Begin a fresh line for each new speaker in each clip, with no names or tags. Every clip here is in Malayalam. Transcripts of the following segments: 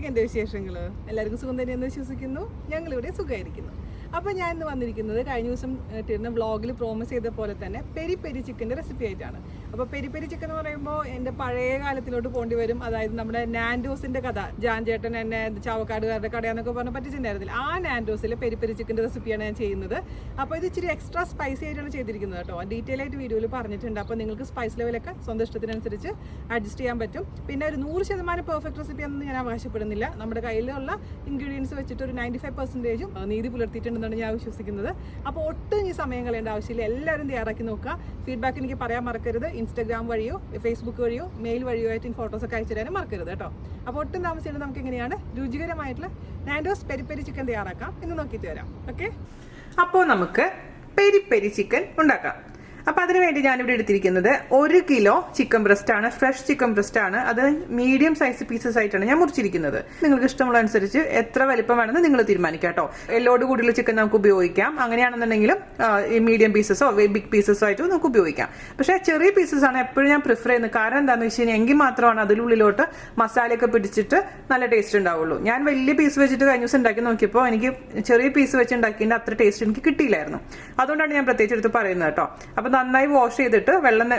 എന്തൊക്കെയുണ്ട് വിശേഷങ്ങൾ? എല്ലാവർക്കും സുഖം തന്നെയെന്ന് വിശ്വസിക്കുന്നു. ഞങ്ങളിവിടെ സുഖമായിരിക്കുന്നു. അപ്പോൾ ഞാൻ ഇന്ന് വന്നിരിക്കുന്നത് കഴിഞ്ഞ ദിവസം ഇട്ടിരുന്ന വ്ളോഗിൽ പ്രോമിസ് ചെയ്ത പോലെ തന്നെ പെരി പെരി ചിക്കൻ്റെ റെസിപ്പി ആയിട്ടാണ്. അപ്പോൾ പെരി പെരി ചിക്കൻ എന്ന് പറയുമ്പോൾ എൻ്റെ പഴയ കാലത്തിലോട്ട് പോകേണ്ടി വരും. അതായത് നമ്മുടെ നാൻഡോസിൻ്റെ കഥ, ജാൻ ചേട്ടൻ എന്നെ ചാവക്കാടുകാരുടെ കടയാന്നൊക്കെ പറഞ്ഞ് പറ്റിച്ചിട്ടുണ്ടായിരുന്നില്ല. ആ നാൻഡോസിലെ പെരി പെരി ചിക്കൻ്റെ റെസിപ്പിയാണ് ഞാൻ ചെയ്യുന്നത്. അപ്പോൾ ഇത് ഇച്ചിരി എക്സ്ട്രാ സ്പൈസി ആയിട്ടാണ് ചെയ്തിരിക്കുന്നത് കേട്ടോ. ഡീറ്റെയിൽ ആയിട്ട് വീഡിയോയിൽ പറഞ്ഞിട്ടുണ്ട്. അപ്പോൾ നിങ്ങൾക്ക് സ്പൈസ് ലെവലൊക്കെ സ്വന്തം ഇഷ്ടത്തിനനുസരിച്ച് അഡ്ജസ്റ്റ് ചെയ്യാൻ പറ്റും. പിന്നെ ഒരു 100% പെർഫെക്റ്റ് റെസിപ്പി ആണെന്ന് ഞാൻ അവകാശപ്പെടുന്നില്ല. നമ്മുടെ കയ്യിലുള്ള ഇൻഗ്രീഡിയൻസ് വെച്ചിട്ട് ഒരു 95% നീതി പുലർത്തിയിട്ടുണ്ടെന്നാണ് ഞാൻ വിശ്വസിക്കുന്നത്. അപ്പോൾ ഒട്ടും ഈ സമയം കളയേണ്ട ആവശ്യമില്ല. എല്ലാവരും തയ്യാറാക്കി നോക്കുക. ഫീഡ്ബാക്ക് എനിക്ക് പറയാൻ മറക്കരുത്. ഇൻസ്റ്റാഗ്രാം വഴിയോ ഫേസ്ബുക്ക് വഴിയോ മെയിൽ വഴിയോ ആയിട്ട് ഫോട്ടോസൊക്കെ അയച്ചു തരാനും മറക്കരുത് കേട്ടോ. അപ്പോൾ ഒട്ടും താമസിച്ചിട്ട് നമുക്ക് എങ്ങനെയാണ് രുചികരമായിട്ടുള്ള നാൻഡോസ് പെരി പെരി ചിക്കൻ തയ്യാറാക്കാം എന്ന് നോക്കിയിട്ട് വരാം. ഓക്കെ, അപ്പോൾ നമുക്ക് പെരി പെരി ചിക്കൻ ഉണ്ടാക്കാം. അപ്പോൾ അതിനുവേണ്ടി ഞാനിവിടെ എടുത്തിരിക്കുന്നത് 1 കിലോ ചിക്കൻ ബ്രസ്റ്റ് ആണ്. ഫ്രഷ് ചിക്കൻ ബ്രസ്റ്റ് ആണ്. അത് മീഡിയം സൈസ് പീസസ് ആയിട്ടാണ് ഞാൻ മുറിച്ചിരിക്കുന്നത്. നിങ്ങൾക്ക് ഇഷ്ടമുള്ള അനുസരിച്ച് എത്ര വലിപ്പം വേണമെന്ന് നിങ്ങൾ തീരുമാനിക്കാം കേട്ടോ. എല്ലോട് കൂടിയുള്ള ചിക്കൻ നമുക്ക് ഉപയോഗിക്കാം. അങ്ങനെയാണെന്നുണ്ടെങ്കിലും മീഡിയം പീസസോ ബിഗ് പീസസോ ആയിട്ട് നമുക്ക് ഉപയോഗിക്കാം. പക്ഷേ ചെറിയ പീസസ് ആണ് എപ്പോഴും ഞാൻ പ്രിഫർ ചെയ്യുന്നത്. കാരണം എന്താണെന്ന് വെച്ച് കഴിഞ്ഞാൽ എങ്കിൽ മാത്രമാണ് അതിനുള്ളിലോട്ട് മസാലയൊക്കെ പിടിച്ചിട്ട് നല്ല ടേസ്റ്റ് ഉണ്ടാവുള്ളൂ. ഞാൻ വലിയ പീസ് വെച്ചിട്ട് കഴിഞ്ഞ ദിവസം ഉണ്ടാക്കി നോക്കിയപ്പോൾ എനിക്ക് ചെറിയ പീസ് വെച്ച് ഉണ്ടാക്കിയതിൻ്റെ അത്ര ടേസ്റ്റ് എനിക്ക് കിട്ടിയില്ലായിരുന്നു. അതുകൊണ്ടാണ് ഞാൻ പ്രത്യേകിച്ച് എടുത്ത് പറയുന്നത് കേട്ടോ. അപ്പോൾ നന്നായി വാഷ് ചെയ്തിട്ട്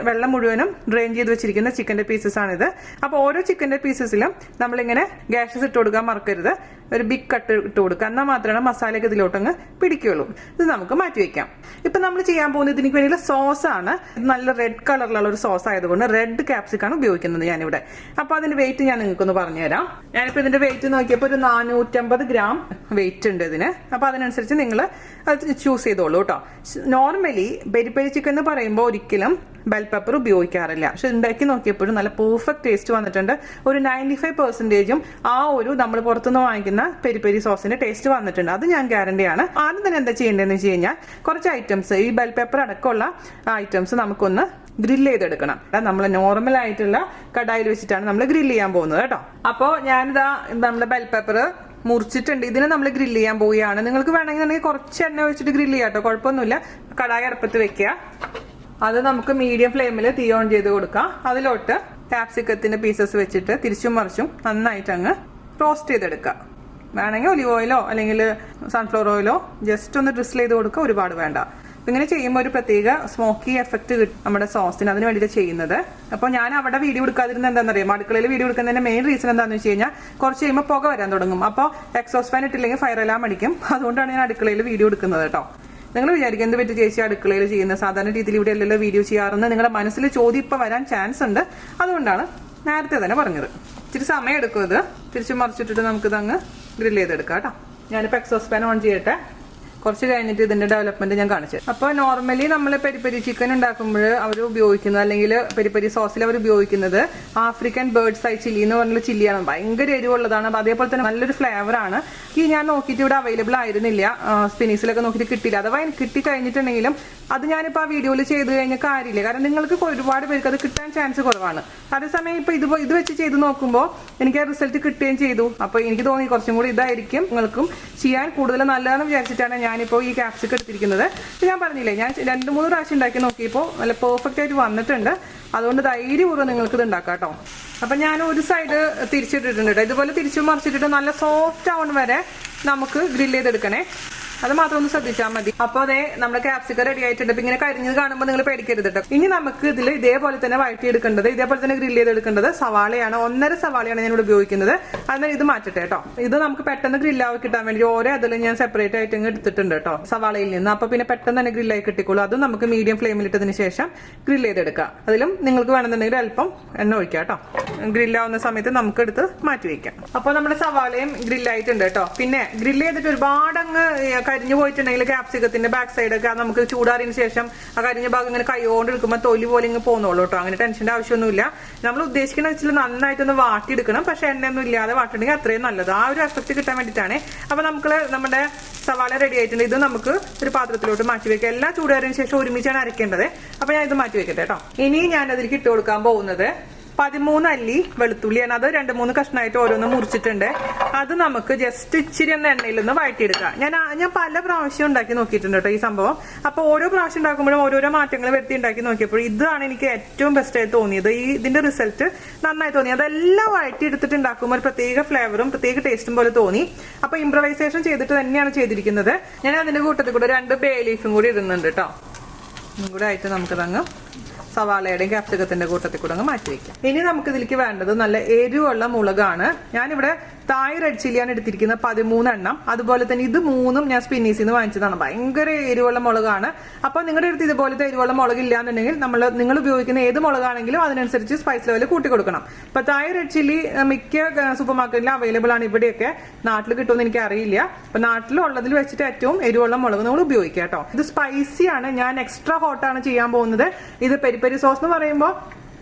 വെള്ളം മുഴുവനും ഡ്രെയിൻ ചെയ്ത് വെച്ചിരിക്കുന്ന ചിക്കൻ്റെ പീസസ് ആണിത്. അപ്പോൾ ഓരോ ചിക്കൻ്റെ പീസസിലും നമ്മളിങ്ങനെ ഗ്യാസസ് ഇട്ട് കൊടുക്കാൻ മറക്കരുത്. ഒരു ബിഗ് കട്ട് ഇട്ട് കൊടുക്കുക. എന്നാൽ മാത്രമാണ് മസാലയൊക്കെ ഇതിലോട്ടങ്ങ് പിടിക്കുള്ളൂ. ഇത് നമുക്ക് മാറ്റി വെക്കാം. ഇപ്പം നമ്മൾ ചെയ്യാൻ പോകുന്നത് ഇതിന് വേണ്ടിയുള്ള സോസാണ്. നല്ല റെഡ് കളറിലുള്ള ഒരു സോസ് ആയതുകൊണ്ട് റെഡ് ക്യാപ്സിക്കാണ് ഉപയോഗിക്കുന്നത് ഞാനിവിടെ. അപ്പോൾ അതിന്റെ വെയിറ്റ് ഞാൻ നിങ്ങൾക്കൊന്ന് പറഞ്ഞുതരാം. ഞാനിപ്പോൾ ഇതിന്റെ വെയിറ്റ് നോക്കിയപ്പോൾ ഒരു 450 ഗ്രാം വെയിറ്റ് ഉണ്ട് ഇതിന്. അപ്പോൾ അതിനനുസരിച്ച് നിങ്ങൾ അത് ചൂസ് ചെയ്തോളൂ കേട്ടോ. നോർമലി പെരി പെരി ചിക്കൻ എന്ന് പറയുമ്പോൾ ഒരിക്കലും ബെൽ പെപ്പർ ഉപയോഗിക്കാറില്ല. പക്ഷെ ഉണ്ടാക്കി നോക്കിയപ്പോഴും നല്ല പെർഫെക്റ്റ് ടേസ്റ്റ് വന്നിട്ടുണ്ട്. ഒരു 95% ആ ഒരു നമ്മൾ പുറത്തുനിന്ന് വാങ്ങിക്കുന്ന പെരി പെരി സോസിന്റെ ടേസ്റ്റ് വന്നിട്ടുണ്ട്. അത് ഞാൻ ഗ്യാരണ്ടിയാണ്. ആദ്യം തന്നെ എന്താ ചെയ്യേണ്ടതെന്ന് വെച്ച് കഴിഞ്ഞാൽ കുറച്ച് ഐറ്റംസ്, ഈ ബെൽ പെപ്പർ അടക്കമുള്ള ഐറ്റംസ് നമുക്കൊന്ന് ഗ്രില്ല് ചെയ്തെടുക്കണം. നമ്മൾ നോർമൽ ആയിട്ടുള്ള കടായിൽ വെച്ചിട്ടാണ് നമ്മൾ ഗ്രില്ല് ചെയ്യാൻ പോകുന്നത് കേട്ടോ. അപ്പോൾ ഞാനിതാ നമ്മുടെ ബെൽ പെപ്പർ മുറിച്ചിട്ടുണ്ട്. ഇതിനെ നമ്മൾ ഗ്രില്ല് ചെയ്യാൻ പോവുകയാണ്. നിങ്ങൾക്ക് വേണമെങ്കിൽ കുറച്ച് എണ്ണ വെച്ചിട്ട് ഗ്രില്ല് ചെയ്യാം കേട്ടോ, കുഴപ്പമൊന്നുമില്ല. കടായി അടുപ്പത്ത് വെക്കുക. അത് നമുക്ക് മീഡിയം ഫ്ലെയിമിൽ തീ ഓൺ ചെയ്ത് കൊടുക്കാം. അതിലോട്ട് ക്യാപ്സിക്കത്തിന്റെ പീസസ് വെച്ചിട്ട് തിരിച്ചും മറിച്ചും നന്നായിട്ട് അങ്ങ് റോസ്റ്റ് ചെയ്തെടുക്കുക. വേണമെങ്കിൽ ഒലിവ് ഓയിലോ അല്ലെങ്കിൽ സൺഫ്ലവർ ഓയിലോ ജസ്റ്റ് ഒന്ന് ഡ്രിസിൽ ചെയ്ത് കൊടുക്കുക, ഒരുപാട് വേണ്ട. ഇങ്ങനെ ചെയ്യുമ്പോൾ ഒരു പ്രത്യേക സ്മോക്കി എഫക്റ്റ് കിട്ടും നമ്മുടെ സോസിന്. അതിന് വേണ്ടിയിട്ട് ചെയ്യുന്നത്. അപ്പോൾ ഞാൻ അവിടെ വീഡിയോ എടുക്കാതിരുന്നത് എന്താണെന്നറിയാം, അടുക്കളയിൽ വീഡിയോ എടുക്കുന്നതിന്റെ മെയിൻ റീസൺ എന്താണെന്ന് വെച്ച് കഴിഞ്ഞാൽ കുറച്ച് കഴിയുമ്പോൾ പുക വരാൻ തുടങ്ങും. അപ്പോൾ എക്സോസ്റ്റ് ഫാൻ ഇട്ടില്ലെങ്കിൽ ഫയർ അലാം അടിക്കും. അതുകൊണ്ടാണ് ഞാൻ അടുക്കളയിൽ വീഡിയോ എടുക്കുന്നത് കേട്ടോ. നിങ്ങൾ വിചാരിക്കും എന്ത് പറ്റി ചേച്ചി അടുക്കളയിൽ ചെയ്യുന്നത്, സാധാരണ രീതിയിൽ ഇവിടെ അല്ലല്ലോ വീഡിയോ ചെയ്യാറെന്ന് നിങ്ങളുടെ മനസ്സിൽ ചോദ്യം ഇപ്പം വരാൻ ചാൻസ് ഉണ്ട്. അതുകൊണ്ടാണ് നേരത്തെ തന്നെ പറഞ്ഞത്. ഇച്ചിരി സമയം എടുക്കും ഇത്. തിരിച്ചു മറിച്ചിട്ടിട്ട് നമുക്കിത് അങ്ങ് ഗ്രില്ല് ചെയ്തെടുക്കാം കേട്ടോ. ഞാനിപ്പോൾ എക്സോസ്റ്റ് ഫാൻ ഓൺ ചെയ്യട്ടെ. കുറച്ച് കഴിഞ്ഞിട്ട് ഇതിന്റെ ഡെവലപ്മെന്റ് ഞാൻ കാണിച്ചു. അപ്പോൾ നോർമലി നമ്മൾ പെരി പെരി ചിക്കൻ ഉണ്ടാക്കുമ്പോൾ അവർ ഉപയോഗിക്കുന്നത്, അല്ലെങ്കിൽ പെരി പെരി സോസിൽ അവർ ഉപയോഗിക്കുന്നത് ആഫ്രിക്കൻ ബേർഡ്സ് ഐ ചില്ലി എന്ന് പറഞ്ഞുള്ള ചില്ലിയാണ്. ഭയങ്കര എരിവുള്ളതാണ്. അപ്പോൾ അതേപോലെ തന്നെ നല്ലൊരു ഫ്ലേവറാണ്. ഈ ഞാൻ നോക്കിയിട്ട് ഇവിടെ അവൈലബിൾ ആയിരുന്നില്ല, സ്പിനീസിലൊക്കെ നോക്കിയിട്ട് കിട്ടിയില്ല. അഥവാ കിട്ടി കഴിഞ്ഞിട്ടുണ്ടെങ്കിലും അത് ഞാനിപ്പോൾ ആ വീഡിയോയിൽ ചെയ്ത് കഴിഞ്ഞ കാര്യമില്ല. കാരണം നിങ്ങൾക്ക് ഒരുപാട് പേർക്ക് അത് കിട്ടാൻ ചാൻസ് കുറവാണ്. അതേസമയം ഇപ്പോൾ ഇത് വെച്ച് ചെയ്ത് നോക്കുമ്പോൾ എനിക്ക് ആ റിസൾട്ട് കിട്ടുകയും ചെയ്തു. അപ്പോൾ എനിക്ക് തോന്നി കുറച്ചും കൂടി ഇതായിരിക്കും നിങ്ങൾക്കും ചെയ്യാൻ കൂടുതൽ നല്ലതെന്ന് വിചാരിച്ചിട്ടാണ് ഞാനിപ്പോൾ ഈ ക്യാപ്സിക്കം എടുത്തിരിക്കുന്നത്. ഞാൻ പറഞ്ഞില്ലേ, ഞാൻ 2-3 പ്രാവശ്യം ഉണ്ടാക്കി നോക്കിയപ്പോൾ നല്ല പെർഫെക്റ്റ് ആയിട്ട് വന്നിട്ടുണ്ട്. അതുകൊണ്ട് ധൈര്യപൂർവ്വം നിങ്ങൾക്ക് ഇത് ഉണ്ടാക്കാം കേട്ടോ. അപ്പം ഞാൻ ഒരു സൈഡ് തിരിച്ചിട്ടിട്ടുണ്ട് കേട്ടോ. ഇതുപോലെ തിരിച്ചു മറിച്ചിട്ടിട്ട് നല്ല സോഫ്റ്റ് ആവണ വരെ നമുക്ക് ഗ്രില്ല് ചെയ്തെടുക്കണേ. അത് മാത്രം ഒന്ന് ശ്രദ്ധിച്ചാൽ മതി. അപ്പോൾ അതെ നമ്മുടെ ക്യാപ്സിക്കം റെഡി ആയിട്ടുണ്ട്. ഇങ്ങനെ കരിഞ്ഞത് കാണുമ്പോൾ നിങ്ങൾ പേടിക്കരുത് കേട്ടോ. ഇനി നമുക്ക് ഇതിൽ ഇതേപോലെ തന്നെ വഴറ്റിയെടുക്കേണ്ടത്, ഇതേപോലെ തന്നെ ഗ്രില്ല് ചെയ്തെടുക്കേണ്ടത് സവാളയാണ്. 1.5 സവാളയാണ് ഞാൻ ഇവിടെ ഉപയോഗിക്കുന്നത്. അതിനാൽ ഇത് മാറ്റട്ടെ കേട്ടോ. ഇത് നമുക്ക് പെട്ടെന്ന് ഗ്രില്ലായി കിട്ടാൻ വേണ്ടി ഓരോ അതിൽ ഞാൻ സെപ്പറേറ്റ് ആയിട്ട് എടുത്തിട്ടുണ്ട് കേട്ടോ സവാളയിൽ നിന്ന്. അപ്പോൾ പിന്നെ പെട്ടെന്ന് തന്നെ ഗ്രില്ലായി കിട്ടിക്കോളൂ. അത് നമുക്ക് മീഡിയം ഫ്ലെയിമിൽ ഇട്ടതിന് ശേഷം ഗ്രില്ല് ചെയ്തെടുക്കാം. അതിലും നിങ്ങൾക്ക് വേണമെന്നുണ്ടെങ്കിൽ അല്പം എണ്ണ ഒഴിക്കാം കേട്ടോ. ഗ്രില്ലാവുന്ന സമയത്ത് നമുക്ക് എടുത്ത് മാറ്റി വയ്ക്കാം. അപ്പോൾ നമ്മുടെ സവാളയും ഗ്രില്ലായിട്ടുണ്ട് കേട്ടോ. പിന്നെ ഗ്രില്ല് ചെയ്തിട്ട് ഒരുപാട് അങ്ങ് കരിഞ്ഞു പോയിട്ടുണ്ടെങ്കിൽ ക്യാപ്സിക്കത്തിന്റെ ബാക്ക് സൈഡൊക്കെ നമുക്ക് ചൂടാറിന് ശേഷം ആ കരിഞ്ഞ ഭാഗം ഇങ്ങനെ കൈകൊണ്ട് എടുക്കുമ്പോൾ തൊലി പോലെ ഇങ്ങനെ പോകുന്നുള്ളൂ കേട്ടോ. അങ്ങനെ ടെൻഷന്റെ ആവശ്യമൊന്നുമില്ല. നമ്മൾ ഉദ്ദേശിക്കുന്ന വെച്ചാൽ നന്നായിട്ടൊന്ന് വാട്ടിയെടുക്കണം. പക്ഷെ എണ്ണയൊന്നും ഇല്ലാതെ വാട്ടിട്ടുണ്ടെങ്കിൽ അത്രയും നല്ലത്. ആ ഒരു എഫക്ട് കിട്ടാൻ വേണ്ടിയിട്ടാണ്. അപ്പൊ നമുക്ക് നമ്മുടെ സവാള റെഡി ആയിട്ടുണ്ട്. ഇത് നമുക്ക് ഒരു പാത്രത്തിലോട്ട് മാറ്റി വെക്കാം. എല്ലാം ചൂടാറിന് ശേഷം ഒരുമിച്ചാണ് അരയ്ക്കേണ്ടത്. അപ്പൊ ഞാൻ ഇത് മാറ്റി വെക്കട്ടെ കേട്ടോ. ഇനി ഞാൻ അതിലേക്ക് ഇട്ട് കൊടുക്കാൻ പോകുന്നത് 13 അല്ലി വെളുത്തുള്ളിയാണ്. അത് 2-3 കഷ്ണമായിട്ട് ഓരോന്ന് മുറിച്ചിട്ടുണ്ട്. അത് നമുക്ക് ജസ്റ്റ് ഇച്ചിരി ഒന്ന് എണ്ണയിലൊന്ന് വഴറ്റിയെടുക്കാം. ഞാൻ പല പ്രാവശ്യം ഉണ്ടാക്കി നോക്കിയിട്ടുണ്ട് കേട്ടോ ഈ സംഭവം. അപ്പൊ ഓരോ പ്രാവശ്യം ഉണ്ടാക്കുമ്പോഴും ഓരോരോ മാറ്റങ്ങൾ വരുത്തി ഉണ്ടാക്കി നോക്കിയപ്പോൾ ഇതാണ് എനിക്ക് ഏറ്റവും ബെസ്റ്റ് ആയിട്ട് തോന്നിയത്. ഇതിന്റെ റിസൾട്ട് നന്നായി തോന്നി. അതെല്ലാം വഴറ്റിയെടുത്തിട്ട് ഉണ്ടാക്കുമ്പോൾ ഒരു പ്രത്യേക ഫ്ലേവറും പ്രത്യേക ടേസ്റ്റും പോലെ തോന്നി. അപ്പൊ ഇംപ്രവൈസേഷൻ ചെയ്തിട്ട് തന്നെയാണ് ചെയ്തിരിക്കുന്നത്. ഞാൻ അതിന്റെ കൂട്ടത്തിൽ കൂടെ 2 ബേ ലീഫും കൂടി ഇടുന്നുണ്ട് കേട്ടോ. ഇതും കൂടെ ആയിട്ട് നമുക്കതങ്ങ് സവാളയുടെയും ക്യാപ്സിക്കത്തിന്റെ കൂട്ടത്തിൽ കൂടെ അങ്ങ് മാറ്റി വെക്കാം. ഇനി നമുക്ക് ഇതിലേക്ക് വേണ്ടത് നല്ല എരിവുള്ള മുളകാണ്. ഞാനിവിടെ തായ് റെഡ് ചില്ലിയാണ് എടുത്തിരിക്കുന്നത് 13 എണ്ണം. അതുപോലെ തന്നെ ഇത് 3 ഞാൻ സ്പിന്നീസിൽ നിന്ന് വാങ്ങിച്ചതാണ്. ഭയങ്കര എരിവുള്ള മുളകാണ്. അപ്പൊ നിങ്ങളുടെ അടുത്ത് ഇതുപോലത്തെ എരിവുള്ള മുളക് ഇല്ലാന്നുണ്ടെങ്കിൽ നിങ്ങൾ ഉപയോഗിക്കുന്ന ഏത് മുളകാണെങ്കിലും അതിനനുസരിച്ച് സ്പൈസ് ലെവൽ കൂട്ടി കൊടുക്കണം. ഇപ്പൊ തായ് റെഡ് ചില്ലി മിക്ക സൂപ്പർ മാർക്കറ്റിലും അവൈലബിൾ ആണ്. ഇവിടെയൊക്കെ നാട്ടിൽ കിട്ടുമെന്ന് എനിക്ക് അറിയില്ല. അപ്പൊ നാട്ടിലുള്ളതിൽ വെച്ചിട്ട് ഏറ്റവും എരിവുള്ള മുളക് നമ്മൾ ഉപയോഗിക്കുക കേട്ടോ. ഇത് സ്പൈസിയാണ്. ഞാൻ എക്സ്ട്രാ ഹോട്ടാണ് ചെയ്യാൻ പോകുന്നത്. ഇത് പെരി പെരി സോസ് എന്ന് പറയുമ്പോൾ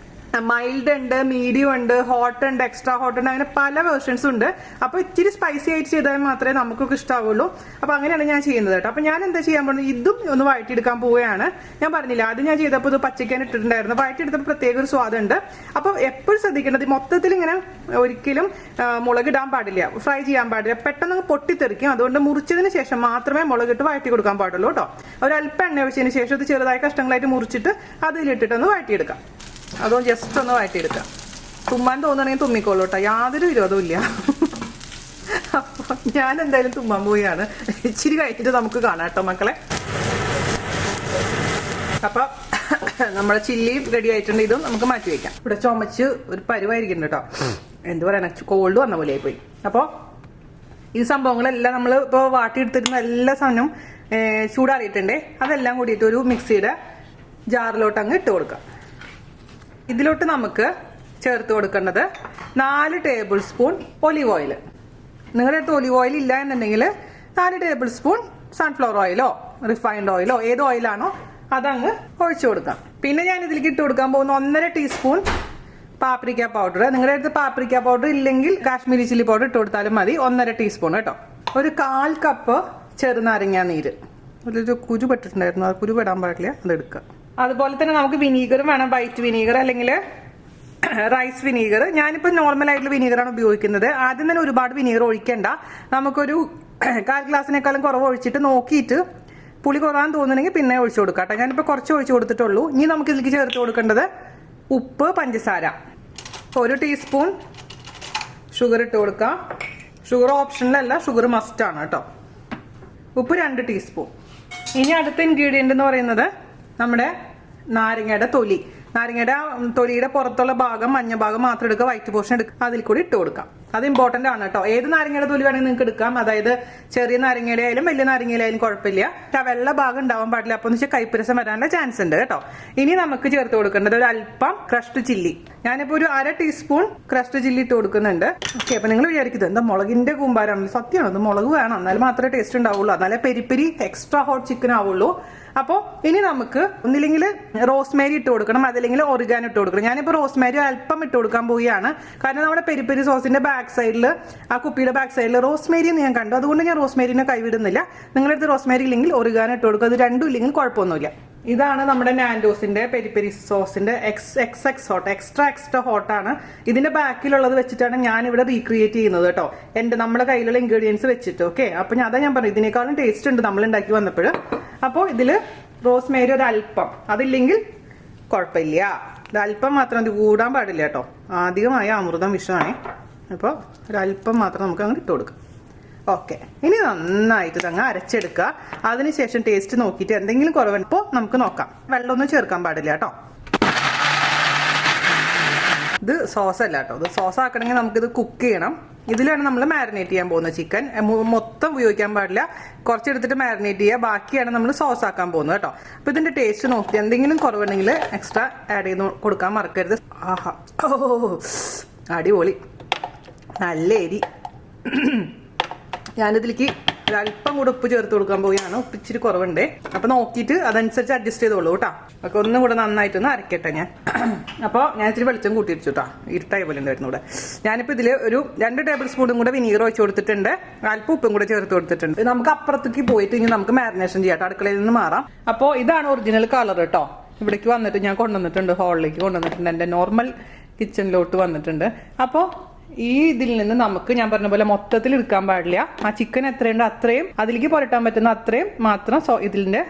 മൈൽഡ് ഉണ്ട്, മീഡിയം ഉണ്ട്, ഹോട്ട് ഉണ്ട്, എക്സ്ട്രാ ഹോട്ട് ഉണ്ട്, അങ്ങനെ പല വേർഷൻസ് ഉണ്ട്. അപ്പൊ ഇച്ചിരി സ്പൈസി ആയിട്ട് ചെയ്താൽ മാത്രമേ നമുക്കൊക്കെ ഇഷ്ടമാവുള്ളൂ. അപ്പൊ അങ്ങനെയാണ് ഞാൻ ചെയ്യുന്നത് കേട്ടോ. അപ്പൊ ഞാൻ എന്താ ചെയ്യാൻ പോകുന്നത്, ഇതും ഒന്ന് വഴറ്റിയെടുക്കാൻ പോവുകയാണ്. ഞാൻ പറഞ്ഞില്ല, അത് ഞാൻ ചെയ്തപ്പോൾ ഇത് പച്ചക്കാൻ ഇട്ടിട്ടുണ്ടായിരുന്നു. വഴറ്റിയെടുത്തപ്പോൾ പ്രത്യേക ഒരു സ്വാദുണ്ട്. അപ്പൊ എപ്പോഴും ശ്രദ്ധിക്കേണ്ടത് മൊത്തത്തിൽ ഇങ്ങനെ ഒരിക്കലും മുളകിടാൻ പാടില്ല, ഫ്രൈ ചെയ്യാൻ പാടില്ല. പെട്ടെന്ന് പൊട്ടിത്തെറിക്കും. അതുകൊണ്ട് മുറിച്ചതിന് ശേഷം മാത്രമേ മുളകിട്ട് വഴറ്റി കൊടുക്കാൻ പാടുള്ളൂ കേട്ടോ. ഒരല്പം എണ്ണ ഒഴിച്ചതിന് ശേഷം ഇത് ചെറുതായ കഷ്ണങ്ങളായിട്ട് മുറിച്ചിട്ട് അതിലിട്ടിട്ടൊന്ന് വഴറ്റിയെടുക്കാം. അതോ ജസ്റ്റ് ഒന്ന് വഴറ്റിയെടുക്കാം. തുമ്മാൻ തോന്നുകയാണെങ്കിൽ തുമ്മിക്കോളൂ കേട്ടോ, യാതൊരു വിരോധവും ഇല്ല. അപ്പൊ ഞാൻ എന്തായാലും തുമ്മാൻ പോയാണ്. ഇച്ചിരി കഴിഞ്ഞിട്ട് നമുക്ക് കാണാം കേട്ടോ മക്കളെ. അപ്പൊ നമ്മുടെ ചില്ലി റെഡി ആയിട്ടുണ്ട്. ഇതും നമുക്ക് മാറ്റി വെക്കാം. ഇവിടെ ചുമച്ച് ഒരു പരുവായിരിക്കും കേട്ടോ. എന്ത് പറയണ, കോൾഡ് വന്ന പോലെ ആയിപ്പോയി. അപ്പൊ ഈ സംഭവങ്ങളെല്ലാം നമ്മൾ ഇപ്പോൾ വാട്ടിയെടുത്തിരുന്ന എല്ലാ സാധനവും ചൂടാറിയിട്ടുണ്ടേ. അതെല്ലാം കൂടിയിട്ട് ഒരു മിക്സിയുടെ ജാറിലോട്ട് അങ്ങ് ഇട്ട് കൊടുക്കാം. ഇതിലോട്ട് നമുക്ക് ചേർത്ത് കൊടുക്കേണ്ടത് 4 ടേബിൾ സ്പൂൺ ഒലിവ് ഓയിൽ. നിങ്ങളുടെ അടുത്ത് ഒലിവ് ഓയിൽ ഇല്ല എന്നുണ്ടെങ്കിൽ 4 ടേബിൾ സ്പൂൺ സൺഫ്ലവർ ഓയിലോ റിഫൈൻഡ് ഓയിലോ ഏത് ഓയിലാണോ അതങ്ങ് ഒഴിച്ചു കൊടുക്കാം. പിന്നെ ഞാൻ ഇതിലേക്ക് ഇട്ട് കൊടുക്കാൻ പോകുന്ന 1.5 ടീസ്പൂൺ പാപ്രിക്ക പൗഡർ. നിങ്ങളുടെ അടുത്ത് പാപ്രിക്ക പൗഡർ ഇല്ലെങ്കിൽ കാശ്മീരി ചില്ലി പൗഡർ ഇട്ട് കൊടുത്താലും മതി. 1.5 ടീസ്പൂൺ കേട്ടോ. ഒരു 1/4 കപ്പ് ചെറുനാരങ്ങ നീര്. ഒരു കുരു പെട്ടിട്ടുണ്ടായിരുന്നു, അത് കുരു പെടാൻ പാടില്ല, അതെടുക്കുക. അതുപോലെ തന്നെ നമുക്ക് വിനീഗറും വേണം. വൈറ്റ് വിനീഗർ അല്ലെങ്കിൽ റൈസ് വിനീഗർ. ഞാനിപ്പോൾ നോർമൽ ആയിട്ടുള്ള വിനീഗറാണ് ഉപയോഗിക്കുന്നത്. ആദ്യം തന്നെ ഒരുപാട് വിനീഗർ ഒഴിക്കണ്ട. നമുക്കൊരു 1/4 ഗ്ലാസിനേക്കാളും കുറവ് ഒഴിച്ചിട്ട് നോക്കിയിട്ട് പുളി കുറവാൻ തോന്നുന്നെങ്കിൽ പിന്നെ ഒഴിച്ചു കൊടുക്കാം കേട്ടോ. ഞാനിപ്പോൾ കുറച്ച് ഒഴിച്ചു കൊടുത്തിട്ടുള്ളൂ. ഇനി നമുക്ക് ഇതിലേക്ക് ചേർത്ത് കൊടുക്കേണ്ടത് ഉപ്പ്, പഞ്ചസാര. 1 ടീസ്പൂൺ ഷുഗർ ഇട്ട് കൊടുക്കാം. ഷുഗർ ഓപ്ഷനിലല്ല, ഷുഗർ മസ്റ്റ് ആണ് കേട്ടോ. ഉപ്പ് 2 ടീസ്പൂൺ. ഇനി അടുത്ത ഇൻഗ്രീഡിയൻ്റ് എന്ന് പറയുന്നത് നമ്മുടെ നാരങ്ങയുടെ തൊലി. നാരങ്ങയുടെ തൊലിയുടെ പുറത്തുള്ള ഭാഗം, മഞ്ഞ ഭാഗം മാത്രം എടുക്കുക, വൈറ്റ് പോർഷൻ എടുക്കുക, അതിൽ കൂടി ഇട്ട് കൊടുക്കാം. അത് ഇമ്പോർട്ടന്റ് ആണ് കേട്ടോ. ഏത് നാരങ്ങയുടെ തൊലി വേണമെങ്കിൽ നിങ്ങൾക്ക് എടുക്കാം. അതായത് ചെറിയ നാരങ്ങയുടെ ആയാലും വലിയ നാരങ്ങയുടെ ആയാലും കുഴപ്പമില്ല. ആ വെള്ള ഭാഗം ഉണ്ടാവാൻ പാടില്ല. അപ്പൊ എന്ന് വെച്ചാൽ കൈപ്പരസം വരാനുള്ള ചാൻസ് ഉണ്ട് കേട്ടോ. ഇനി നമുക്ക് ചേർത്ത് കൊടുക്കേണ്ടത് ഒരു അല്പം ക്രഷ്ഡ് ചില്ലി. ഞാനിപ്പോ ഒരു 1/2 ടീസ്പൂൺ ക്രഷ്ഡ് ചില്ലി ഇട്ട് കൊടുക്കുന്നുണ്ട്. ഓക്കെ, അപ്പൊ നിങ്ങൾ വിചാരിക്കുന്നത് എന്താ മുളകിന്റെ കൂമ്പാരാണല്ലോ. സത്യമാണ്, അത് മുളക് വേണം, എന്നാലും മാത്രമേ ടേസ്റ്റ് ഉണ്ടാവുള്ളൂ. എന്നാലേ peri peri extra hot chicken ആവുള്ളൂ. അപ്പോൾ ഇനി നമുക്ക് ഒന്നില്ലെങ്കിൽ റോസ്മേരി ഇട്ട് കൊടുക്കണം, അതല്ലെങ്കിൽ ഒറിഗാനോ ഇട്ട് കൊടുക്കണം. ഞാനിപ്പോൾ റോസ്മേരി അല്പം ഇട്ട് കൊടുക്കാൻ പോവുകയാണ്. കാരണം നമ്മുടെ പെരി പെരി സോസിന്റെ ബാക്ക് സൈഡിൽ, ആ കുപ്പിയുടെ ബാക്ക് സൈഡിൽ റോസ്മേരി ഞാൻ കണ്ടു. അതുകൊണ്ട് ഞാൻ റോസ്മേരിനെ കൈവിടുന്നില്ല. നിങ്ങളുടെ അടുത്ത് റോസ്മേരി ഇല്ലെങ്കിൽ ഒറിഗാനോ ഇട്ട് കൊടുക്കുക. അത് രണ്ടും ഇല്ലെങ്കിൽ കുഴപ്പമൊന്നുമില്ല. ഇതാണ് നമ്മുടെ നാൻഡോസിന്റെ പെരി പെരി സോസിന്റെ എക്സ് ഹോട്ട്, എക്സ്ട്രാ ഹോട്ടാണ്. ഇതിന്റെ ബാക്കിലുള്ളത് വെച്ചിട്ടാണ് ഞാൻ ഇവിടെ റീക്രിയേറ്റ് ചെയ്യുന്നത് കേട്ടോ, നമ്മുടെ കയ്യിലുള്ള ഇൻഗ്രീഡിയൻസ് വെച്ചിട്ട്. ഓക്കെ, അപ്പൊ അതാ ഞാൻ പറഞ്ഞു, ഇതിനേക്കാളും ടേസ്റ്റ് ഉണ്ട് നമ്മൾ ഉണ്ടാക്കി വന്നപ്പോൾ. അപ്പോൾ ഇതില് റോസ്മേരി ഒരു അല്പം, അതില്ലെങ്കിൽ കുഴപ്പമില്ല. ഇത് അല്പം മാത്രം, ഇത് കൂടാൻ പാടില്ല കേട്ടോ. അധികമായ അമൃതം വിഷമാണ്. അപ്പോൾ ഒരല്പം മാത്രം നമുക്ക് അങ്ങ് ഇട്ട് കൊടുക്കാം. ഓക്കെ, ഇനി നന്നായിട്ട് അങ്ങ് അരച്ചെടുക്കുക. അതിനുശേഷം ടേസ്റ്റ് നോക്കിയിട്ട് എന്തെങ്കിലും കുറവുണ്ടോ നമുക്ക് നോക്കാം. വെള്ളമൊന്നും ചേർക്കാൻ പാടില്ല കേട്ടോ. ഇത് സോസ് അല്ല കേട്ടോ. ഇത് സോസ് ആക്കണമെങ്കിൽ നമുക്കിത് കുക്ക് ചെയ്യണം. ഇതിലാണ് നമ്മൾ മാരിനേറ്റ് ചെയ്യാൻ പോകുന്നത്. ചിക്കൻ മൊത്തം ഉപയോഗിക്കാൻ പാടില്ല, കുറച്ചെടുത്തിട്ട് മാരിനേറ്റ് ചെയ്യുക. ബാക്കിയാണ് നമ്മൾ സോസ് ആക്കാൻ പോകുന്നത് കേട്ടോ. അപ്പൊ ഇതിന്റെ ടേസ്റ്റ് നോക്കി എന്തെങ്കിലും കുറവുണ്ടെങ്കിൽ എക്സ്ട്രാ ആഡ് ചെയ്ത് കൊടുക്കാൻ മറക്കരുത്. ആഹാ, ഓ അടിപൊളി, നല്ല എരി. ഞാനിതിലേക്ക് ഒരല്പം കൂടെ ഉപ്പ് ചേർത്ത് കൊടുക്കാൻ പോവുകയാണ്. ഉപ്പ് ഇച്ചിരി കുറവുണ്ടേ. അപ്പൊ നോക്കിയിട്ട് അതനുസരിച്ച് അഡ്ജസ്റ്റ് ചെയ്തോളൂ കേട്ടോ. അപ്പൊ ഒന്നും കൂടെ നന്നായിട്ടൊന്ന് അരക്കട്ടെ ഞാൻ. അപ്പോൾ ഞാൻ ഇച്ചിരി വെളിച്ചം കൂട്ടിയിരിച്ചു കേട്ടോ, ഇരുട്ടായ പോലെ ഉണ്ടായിരുന്നു ഇവിടെ. ഞാനിപ്പോൾ ഇതിൽ ഒരു 2 ടേബിൾ സ്പൂണും കൂടെ വിനീഗർ ഒഴിച്ച് കൊടുത്തിട്ടുണ്ട്, അല്പം ഉപ്പും കൂടെ ചേർത്ത് കൊടുത്തിട്ടുണ്ട്. നമുക്ക് അപ്പുറത്തേക്ക് പോയിട്ട് ഇനി നമുക്ക് മാരിനേഷൻ ചെയ്യാം. അടുക്കളയിൽ നിന്ന് മാറാം. അപ്പോൾ ഇതാണ് ഒറിജിനൽ കളർ കേട്ടോ. ഇവിടേക്ക് വന്നിട്ട് ഞാൻ കൊണ്ടുവന്നിട്ടുണ്ട്, ഹാളിലേക്ക് കൊണ്ടുവന്നിട്ടുണ്ട്. എൻ്റെ നോർമൽ കിച്ചണിലോട്ട് വന്നിട്ടുണ്ട്. അപ്പോൾ ഈ ഇതിൽ നിന്ന് നമുക്ക് ഞാൻ പറഞ്ഞ പോലെ മൊത്തത്തിൽ എടുക്കാൻ പാടില്ല. ആ ചിക്കൻ എത്രയുണ്ടോ അത്രയും അതിലേക്ക് പുരട്ടാൻ പറ്റുന്ന അത്രയും മാത്രം ഇതിൻ്റെ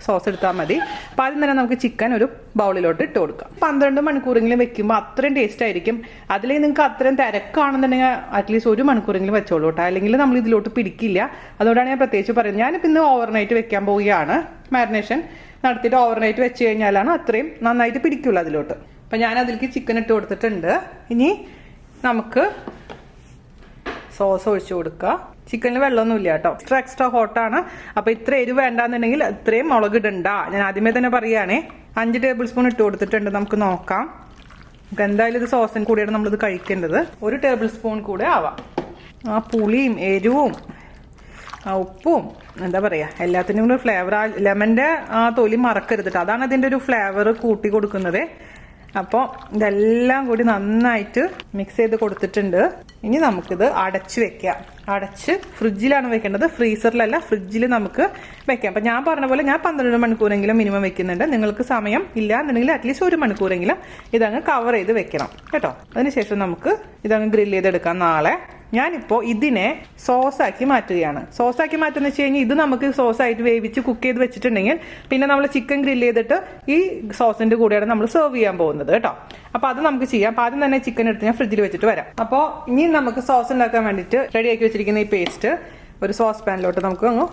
സോസ് എടുത്താൽ മതി. അപ്പോൾ ആദ്യം തന്നെ നമുക്ക് ചിക്കൻ ഒരു ബൗളിലോട്ട് ഇട്ട് കൊടുക്കാം. 12 മണിക്കൂറെങ്കിലും വെക്കുമ്പോൾ അത്രയും ടേസ്റ്റ് ആയിരിക്കും. അതിലേക്ക് നിങ്ങൾക്ക് അത്രയും തിരക്കാണെന്നുണ്ടെങ്കിൽ അറ്റ്ലീസ്റ്റ് 1 മണിക്കൂറെങ്കിലും വെച്ചോളൂ കേട്ടോ, അല്ലെങ്കിൽ നമ്മൾ ഇതിലോട്ട് പിടിക്കില്ല. അതുകൊണ്ടാണ് ഞാൻ പ്രത്യേകിച്ച് പറയുന്നത്. ഞാനിപ്പോൾ ഇന്ന് ഓവർനൈറ്റ് വെക്കാൻ പോവുകയാണ്. മാരിനേഷൻ നടത്തിയിട്ട് ഓവർനൈറ്റ് വെച്ച് കഴിഞ്ഞാലാണ് അത്രയും നന്നായിട്ട് പിടിക്കുള്ളൂ അതിലോട്ട്. അപ്പം ഞാൻ അതിലേക്ക് ചിക്കൻ ഇട്ട് കൊടുത്തിട്ടുണ്ട്. ഇനി നമുക്ക് സോസ് ഒഴിച്ചു കൊടുക്കുക. ചിക്കനിൽ വെള്ളമൊന്നുമില്ല കേട്ടോ, എക്സ്ട്രാ ഹോട്ടാണ്. അപ്പോൾ ഇത്ര എരിവ് വേണ്ടാന്നുണ്ടെങ്കിൽ ഇത്രയും മുളക് ഇടണ്ട. ഞാൻ ആദ്യമേ തന്നെ പറയുകയാണേ. 5 ടേബിൾ സ്പൂൺ ഇട്ട് കൊടുത്തിട്ടുണ്ട്. നമുക്ക് നോക്കാം. നമുക്ക് എന്തായാലും ഇത് സോസിന് കൂടിയാണ് നമ്മളിത് കഴിക്കേണ്ടത്. 1 ടേബിൾ സ്പൂൺ കൂടെ ആവാം. ആ പുളിയും എരിവും ആ ഉപ്പും എന്താ പറയുക എല്ലാത്തിനും കൂടി ഫ്ലേവർ. ആ ലെമൻ്റെ ആ തൊലി മറക്കരുത് കേട്ടോ, അതാണ് അതിൻ്റെ ഒരു ഫ്ലേവർ കൂട്ടി കൊടുക്കുന്നത്. അപ്പോൾ ഇതെല്ലാം കൂടി നന്നായിട്ട് മിക്സ് ചെയ്ത് കൊടുത്തിട്ടുണ്ട്. ഇനി നമുക്കിത് അടച്ച് വെക്കാം. അടച്ച് ഫ്രിഡ്ജിലാണ് വെക്കേണ്ടത്, ഫ്രീസറിലല്ല, ഫ്രിഡ്ജിൽ നമുക്ക് വെക്കാം. അപ്പം ഞാൻ പറഞ്ഞ പോലെ ഞാൻ 12 മണിക്കൂറെങ്കിലും മിനിമം വെക്കുന്നുണ്ട്. നിങ്ങൾക്ക് സമയം ഇല്ല എന്നുണ്ടെങ്കിൽ അറ്റ്ലീസ്റ്റ് 1 മണിക്കൂറെങ്കിലും ഇതങ്ങ് കവർ ചെയ്ത് വെക്കണം കേട്ടോ. അതിനുശേഷം നമുക്ക് ഇതങ്ങ് ഗ്രില്ല് ചെയ്തെടുക്കാം നാളെ. ഞാനിപ്പോൾ ഇതിനെ സോസാക്കി മാറ്റുകയാണ്. സോസാക്കി മാറ്റുന്ന വെച്ച് കഴിഞ്ഞാൽ ഇത് നമുക്ക് സോസായിട്ട് വേവിച്ച് കുക്ക് ചെയ്ത് വെച്ചിട്ടുണ്ടെങ്കിൽ പിന്നെ നമ്മൾ ചിക്കൻ ഗ്രില്ല് ചെയ്തിട്ട് ഈ സോസിൻ്റെ കൂടെയാണ് നമ്മൾ സെർവ് ചെയ്യാൻ പോകുന്നത് കേട്ടോ. അപ്പോൾ അത് നമുക്ക് ചെയ്യാം. അപ്പോൾ ആദ്യം തന്നെ ചിക്കൻ എടുത്ത് ഞാൻ ഫ്രിഡ്ജിൽ വെച്ചിട്ട് വരാം. അപ്പോൾ ഇനി നമുക്ക് സോസ് ഉണ്ടാക്കാൻ വേണ്ടിയിട്ട് റെഡിയാക്കി വെച്ചിരിക്കുന്ന ഈ പേസ്റ്റ് ഒരു സോസ് പാനിലോട്ട് നമുക്ക് അങ്ങ്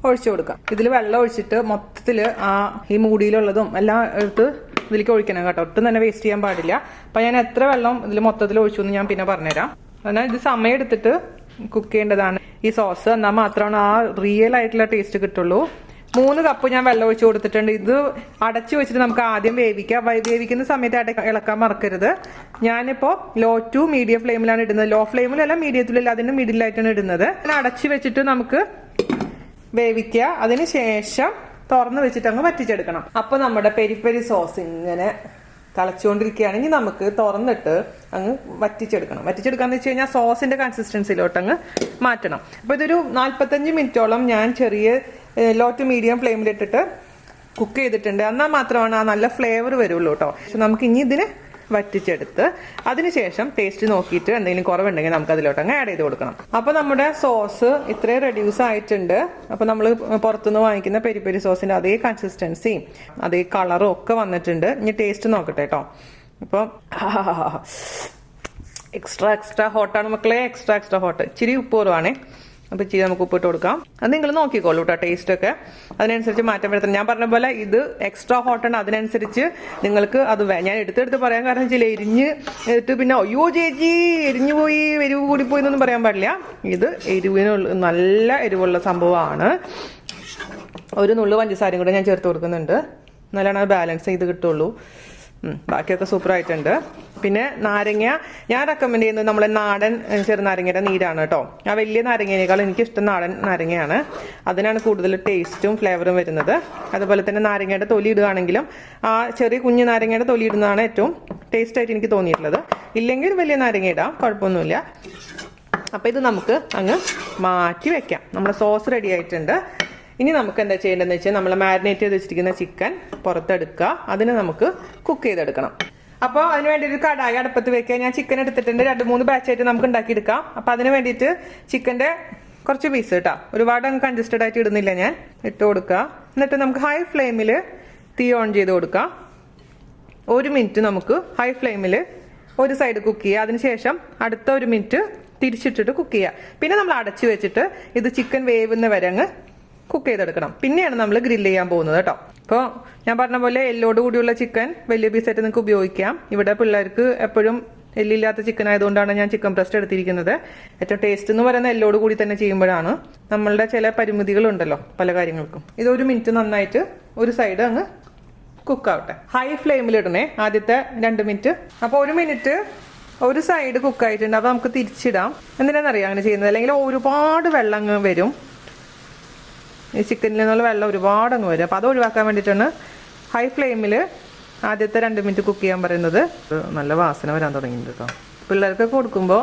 ഒഴിച്ചു കൊടുക്കാം. ഇതിൽ വെള്ളം ഒഴിച്ചിട്ട് മൊത്തത്തിൽ ഈ മൂടിയിലുള്ളതും എല്ലാം എടുത്ത് ഇതിലേക്ക് ഒഴിക്കണം കേട്ടോ. ഒട്ടും തന്നെ വേസ്റ്റ് ചെയ്യാൻ പാടില്ല. അപ്പോൾ ഞാൻ എത്ര വെള്ളം ഇതിൽ മൊത്തത്തിൽ ഒഴിച്ചു എന്ന് ഞാൻ പിന്നെ പറഞ്ഞുതരാം. എന്നാൽ ഇത് സമയം എടുത്തിട്ട് കുക്ക് ചെയ്യേണ്ടതാണ് ഈ സോസ്. എന്നാൽ മാത്രമാണ് ആ റിയൽ ആയിട്ടുള്ള ടേസ്റ്റ് കിട്ടുള്ളൂ. 3 കപ്പ് ഞാൻ വെള്ളം ഒഴിച്ച് കൊടുത്തിട്ടുണ്ട്. ഇത് അടച്ചു വെച്ചിട്ട് നമുക്ക് ആദ്യം വേവിക്കാം. വേവിക്കുന്ന സമയത്ത് ഇളക്കാൻ മറക്കരുത്. ഞാനിപ്പോൾ ലോ ടു മീഡിയം ഫ്ലെയിമിലാണ് ഇടുന്നത്. ലോ ഫ്ലെയിമിലല്ല, മീഡിയത്തിലല്ല, അതിൻ്റെ മിഡിലായിട്ടാണ് ഇടുന്നത്. അടച്ചു വെച്ചിട്ട് നമുക്ക് വേവിക്കുക. അതിന് ശേഷം തുറന്ന് വെച്ചിട്ട് അങ്ങ് വറ്റിച്ചെടുക്കണം. അപ്പോൾ നമ്മുടെ പെരി പെരി സോസ് ഇങ്ങനെ തിളച്ചുകൊണ്ടിരിക്കുകയാണെങ്കിൽ നമുക്ക് തുറന്നിട്ട് അങ്ങ് വറ്റിച്ചെടുക്കണം. വറ്റിച്ചെടുക്കാന്ന് വെച്ച് കഴിഞ്ഞാൽ സോസിന്റെ കൺസിസ്റ്റൻസിയിലോട്ട് അങ്ങ് മാറ്റണം. അപ്പോൾ ഇതൊരു 45 മിനിറ്റോളം ഞാൻ ചെറിയ ലോ ടു മീഡിയം ഫ്ലെയിമിലിട്ടിട്ട് കുക്ക് ചെയ്തിട്ടുണ്ട്. എന്നാൽ മാത്രമാണ് ആ നല്ല ഫ്ലേവർ വരുള്ളൂ കേട്ടോ. പക്ഷെ നമുക്ക് ഇനി ഇതിന് വറ്റിച്ചെടുത്ത് അതിനുശേഷം ടേസ്റ്റ് നോക്കിയിട്ട് എന്തെങ്കിലും കുറവുണ്ടെങ്കിൽ നമുക്ക് അതിലോട്ട് അങ്ങ് ആഡ് ചെയ്ത് കൊടുക്കണം. അപ്പോൾ നമ്മുടെ സോസ് ഇത്രയും റെഡ്യൂസ് ആയിട്ടുണ്ട്. അപ്പോൾ നമ്മൾ പുറത്തുനിന്ന് വാങ്ങിക്കുന്ന പെരി പെരി സോസിൻ്റെ അതേ കൺസിസ്റ്റൻസിയും അതേ കളറും ഒക്കെ വന്നിട്ടുണ്ട്. ഇനി ടേസ്റ്റ് നോക്കട്ടെ കേട്ടോ. അപ്പോൾ എക്സ്ട്രാ ഹോട്ടാണ് മക്കളെ, എക്സ്ട്രാ ഹോട്ട്. ഇച്ചിരി ഉപ്പ് കുറവാണേ. അപ്പോൾ ഇച്ചിരി നമുക്ക് ഉപ്പിട്ട് കൊടുക്കാം. അത് നിങ്ങൾ നോക്കിക്കോളൂ കേട്ടോ, ടേസ്റ്റൊക്കെ അതിനനുസരിച്ച് മാറ്റം വരുത്തണം. ഞാൻ പറഞ്ഞ പോലെ ഇത് എക്സ്ട്രാ ഹോട്ടാണ്, അതിനനുസരിച്ച് നിങ്ങൾക്ക് അത് ഞാൻ എടുത്തെടുത്ത് പറയാൻ കാരണം വെച്ചാൽ എരിഞ്ഞിട്ട് പിന്നെ അയ്യോ ചേച്ചി എരിഞ്ഞു പോയി എരിവ് കൂടിപ്പോയി എന്നൊന്നും പറയാൻ പാടില്ല. ഇത് എരിവിനുള്ള നല്ല എരിവുള്ള സംഭവമാണ്. 1 നുള്ളു പഞ്ചസാരയും കൂടെ ഞാൻ ചേർത്ത് കൊടുക്കുന്നുണ്ട്. എന്നാലാണ് അത് ബാലൻസ് ചെയ്ത് കിട്ടുള്ളൂ. ബാക്കിയൊക്കെ സൂപ്പറായിട്ടുണ്ട്. പിന്നെ നാരങ്ങ ഞാൻ റെക്കമെൻഡ് ചെയ്യുന്നത് നമ്മളെ നാടൻ ചെറുനാരങ്ങയുടെ നീരാണ് കേട്ടോ. ആ വലിയ നാരങ്ങയേക്കാൾ എനിക്കിഷ്ടം നാടൻ നാരങ്ങയാണ്. അതിനാണ് കൂടുതൽ ടേസ്റ്റും ഫ്ലേവറും വരുന്നത്. അതുപോലെ തന്നെ നാരങ്ങയുടെ തൊലി ഇടുകയാണെങ്കിലും ആ ചെറിയ കുഞ്ഞു നാരങ്ങയുടെ തൊലി ഇടുന്നതാണ് ഏറ്റവും ടേസ്റ്റായിട്ട് എനിക്ക് തോന്നിയിട്ടുള്ളത്. ഇല്ലെങ്കിൽ വലിയ നാരങ്ങ ഇടാം, കുഴപ്പമൊന്നുമില്ല. അപ്പോൾ ഇത് നമുക്ക് അങ്ങ് മാറ്റി വെക്കാം. നമ്മുടെ സോസ് റെഡി ആയിട്ടുണ്ട്. ഇനി നമുക്ക് എന്താ ചെയ്യേണ്ടതെന്ന് വെച്ചാൽ നമ്മൾ മാരിനേറ്റ് ചെയ്ത് വെച്ചിരിക്കുന്ന ചിക്കൻ പുറത്തെടുക്കുക. അതിന് നമുക്ക് കുക്ക് ചെയ്തെടുക്കണം. അപ്പോൾ അതിന് വേണ്ടി ഒരു കടായി അടുപ്പത്ത് വെക്കുക. ഞാൻ ചിക്കൻ എടുത്തിട്ടുണ്ട്. 2-3 ബാച്ചായിട്ട് നമുക്ക് ഉണ്ടാക്കിയെടുക്കാം. അപ്പോൾ അതിന് വേണ്ടിയിട്ട് ചിക്കൻ്റെ കുറച്ച് പീസ് കേട്ടോ, ഒരുപാട് അങ്ങ് കൺജസ്റ്റഡ് ആയിട്ട് ഇടുന്നില്ല ഞാൻ. ഇട്ട് കൊടുക്കുക. എന്നിട്ട് നമുക്ക് ഹൈ ഫ്ലെയിമിൽ തീ ഓൺ ചെയ്ത് കൊടുക്കാം. 1 മിനിറ്റ് നമുക്ക് ഹൈ ഫ്ലെയിമിൽ ഒരു സൈഡ് കുക്ക് ചെയ്യുക. അതിനുശേഷം അടുത്ത 1 മിനിറ്റ് തിരിച്ചിട്ടിട്ട് കുക്ക് ചെയ്യുക. പിന്നെ നമ്മൾ അടച്ചു വെച്ചിട്ട് ഇത് ചിക്കൻ വേവുന്ന വരെ അങ്ങ് കുക്ക് ചെയ്തെടുക്കണം. പിന്നെയാണ് നമ്മൾ ഗ്രില്ല് ചെയ്യാൻ പോകുന്നത് കേട്ടോ. അപ്പോൾ ഞാൻ പറഞ്ഞ പോലെ എല്ലോട് കൂടിയുള്ള ചിക്കൻ വലിയ പീസായിട്ട് നിങ്ങൾക്ക് ഉപയോഗിക്കാം. ഇവിടെ പിള്ളേർക്ക് എപ്പോഴും എല്ലില്ലാത്ത ചിക്കൻ ആയതുകൊണ്ടാണ് ഞാൻ ചിക്കൻ ബ്രസ്റ്റ് എടുത്തിരിക്കുന്നത്. ഏറ്റവും ടേസ്റ്റ് എന്ന് പറയുന്നത് എല്ലോട് കൂടി തന്നെ ചെയ്യുമ്പോഴാണ്. നമ്മളുടെ ചില പരിമിതികളുണ്ടല്ലോ പല കാര്യങ്ങൾക്കും. ഇത് 1 മിനിറ്റ് നന്നായിട്ട് ഒരു സൈഡ് അങ്ങ് കുക്കാവട്ടെ. ഹൈ ഫ്ലെയിമിൽ ഇടണേ ആദ്യത്തെ 2 മിനിറ്റ്. അപ്പോൾ 1 മിനിറ്റ് ഒരു സൈഡ് കുക്കായിട്ടുണ്ട്. അപ്പോൾ നമുക്ക് തിരിച്ചിടാം. എന്തിനാണെന്നറിയാം അങ്ങനെ ചെയ്യുന്നത്, അല്ലെങ്കിൽ ഒരുപാട് വെള്ളം അങ്ങ് വരും. ഈ ചിക്കനിൽ നിന്നുള്ള വെള്ളം ഒരുപാട് അങ്ങ് വരും. അപ്പോൾ അത് ഒഴിവാക്കാൻ വേണ്ടിയിട്ടാണ് ഹൈ ഫ്ലെയിമിൽ ആദ്യത്തെ 2 മിനിറ്റ് കുക്ക് ചെയ്യാൻ പറയുന്നത്. നല്ല വാസന വരാൻ തുടങ്ങിയിട്ടുണ്ട് കേട്ടോ. പിള്ളേർക്കൊക്കെ കൊടുക്കുമ്പോൾ